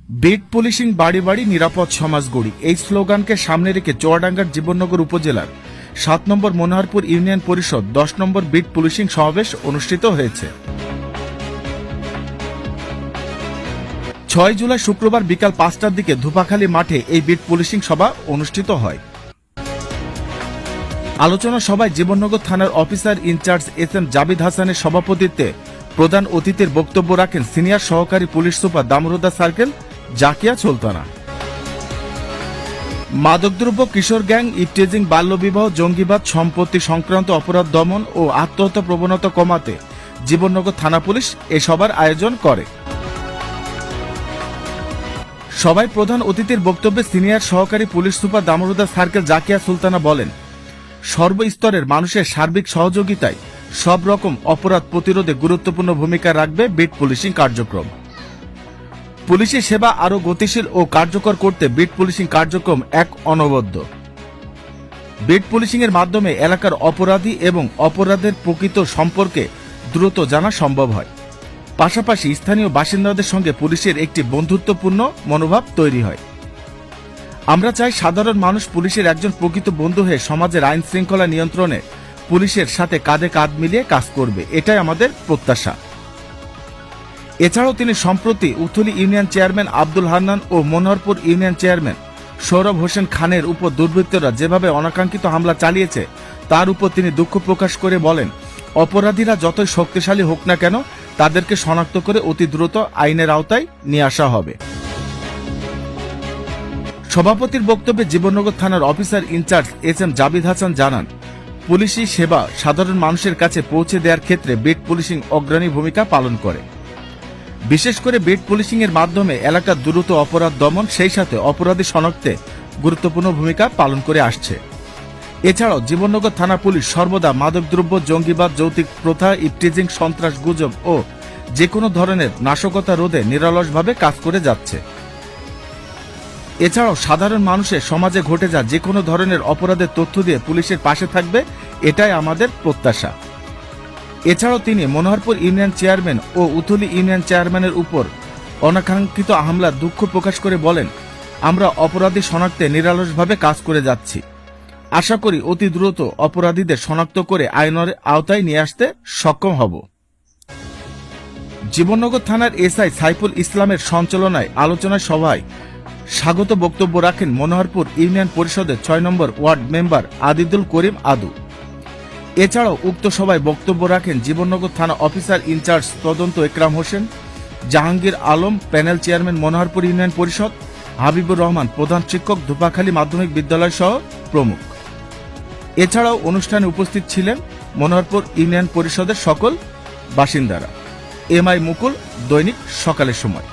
Bit policing বাড়ি বাড়ি নিরাপদ সমাজ গড়ি, এই স্লোগানকে সামনে রেখে চুয়াডাঙ্গার জীবননগর উপজেলার ৭ নম্বর মনোহরপুর ইউনিয়ন পরিষদ ১০ নম্বর বিট পুলিশিং সমাবেশ অনুষ্ঠিত হয়েছে। ৬ জুলাই শুক্রবার বিকাল ৫টার দিকে ধুপাখালী মাঠে এই বিট পুলিশিং সভা অনুষ্ঠিত হয়। আলোচনা সভায় জীবননগর থানার অফিসার ইনচার্জ এস.এম. জাবিদ হাসানের সভাপতিত্বে প্রধান অতিথির বক্তব্য রাখেন সিনিয়র সহকারী police super Damodar circle Zakia Sultana. মাদকদ্রব্য, কিশোর গ্যাং, ইফটিজিং, বাল্যবিবাহ, জঙ্গিবাদ, সম্পত্তি সংক্রান্ত অপরাধ দমন ও আত্মহত্যা প্রবণতা কমাতে জীবননগর থানা পুলিশ এ সভার আয়োজন করে। সভায় প্রধান অতিথির বক্তব্যে সিনিয়র সহকারী police super Damodar circle Zakia Sultana বলেন, সর্বস্তরের মানুষের সার্বিক সহযোগিতায় সব রকম অপরাধ প্রতিরোধে গুরুত্বপূর্ণ ভূমিকা রাখবে বিট পুলিশিং কার্যক্রম। পুলিশি সেবা আরও গতিশীল ও কার্যকর করতে বিট পুলিশিং কার্যক্রম এক অনবদ্য। বিট পুলিশিং এর মাধ্যমে এলাকার অপরাধী এবং অপরাধের প্রকৃত সম্পর্কে দ্রুত জানা সম্ভব হয়। পাশাপাশি স্থানীয় বাসিন্দাদের সঙ্গে পুলিশের একটি বন্ধুত্বপূর্ণ মনোভাব তৈরি হয়। আমরা চাই সাধারণ মানুষ পুলিশের একজন প্রকৃত বন্ধু হয়ে সমাজের আইন শৃঙ্খলা নিয়ন্ত্রণে পুলিশের সাথে কাঁধে কাঁধ মিলিয়ে কাজ করবে, এটাই আমাদের প্রত্যাশা। এছাড়াও তিনি সম্প্রতি উথলি ইউনিয়ন চেয়ারম্যান আব্দুল হান্নান ও মনোহরপুর ইউনিয়ন চেয়ারম্যান সৌরভ হোসেন খানের উপর দুর্বৃত্তরা যেভাবে অনাকাঙ্ক্ষিত হামলা চালিয়েছে তার উপর তিনি দুঃখ প্রকাশ করে বলেন, অপরাধীরা যতই শক্তিশালী হোক না কেন তাদেরকে শনাক্ত করে অতি দ্রুত আইনের আওতায় নিয়ে আসা হবে। সভাপতির বক্তব্যে জীবননগর থানার অফিসার ইনচার্জ এস.এম. জাবিদ হাসান জানান, পুলিশি সেবা সাধারণ মানুষের কাছে পৌঁছে দেওয়ার ক্ষেত্রে বিট পুলিশিং অগ্রণী ভূমিকা পালন করে। বিশেষ করে বিট পুলিশিং এর মাধ্যমে এলাকার দ্রুত অপরাধ দমন, সেই সাথে অপরাধী শনাক্তে গুরুত্বপূর্ণ ভূমিকা পালন করে আসছে। এছাড়াও জীবননগর থানা পুলিশ সর্বদা মাদকদ্রব্য, জঙ্গিবাদ, যৌতুক প্রথা, ইফটিজিং, সন্ত্রাস, গুজব ও যে কোনো ধরনের নাশকতা রোধে নিরলসভাবে কাজ করে যাচ্ছে। এছাড়াও সাধারণ মানুষের সমাজে ঘটে যাওয়া যে কোনো ধরনের অপরাধের তথ্য দিয়ে পুলিশের পাশে থাকবে, এটাই আমাদের প্রত্যাশা। এছাড়াও তিনি মনোহরপুর ইউনিয়ন চেয়ারম্যান ও উথলি ইউনিয়ন চেয়ারম্যানের উপর অনাকাঙ্ক্ষিত হামলার দুঃখ প্রকাশ করে বলেন, আমরা অপরাধী শনাক্তে নিরলসভাবে কাজ করে যাচ্ছি। আশা করি অতি দ্রুত অপরাধীদের শনাক্ত করে আইনের আওতায় নিয়ে আসতে সক্ষম হব। জীবননগর থানার এসআই সাইফুল ইসলামের সঞ্চালনায় আলোচনা সভায় স্বাগত বক্তব্য রাখেন মনোহরপুর ইউনিয়ন পরিষদের ৬ নম্বর ওয়ার্ড মেম্বার আদিদুল করিম আদু। এছাড়াও উক্ত সভায় বক্তব্য রাখেন জীবননগর থানা অফিসার ইনচার্জ তদন্ত Ekram Hossain, Jahangir Alam, panel chairman Monoharpur union Parishad, Habibur Rahman, প্রধান শিক্ষক, ধুপাখালী মাধ্যমিক বিদ্যালয় সহ প্রমুখ। এছাড়াও অনুষ্ঠানে উপস্থিত ছিলেন মনোহরপুর ইউনিয়ন পরিষদের সকল বাসিন্দারা। এম আই মুকুল, দৈনিক সকালের সময়।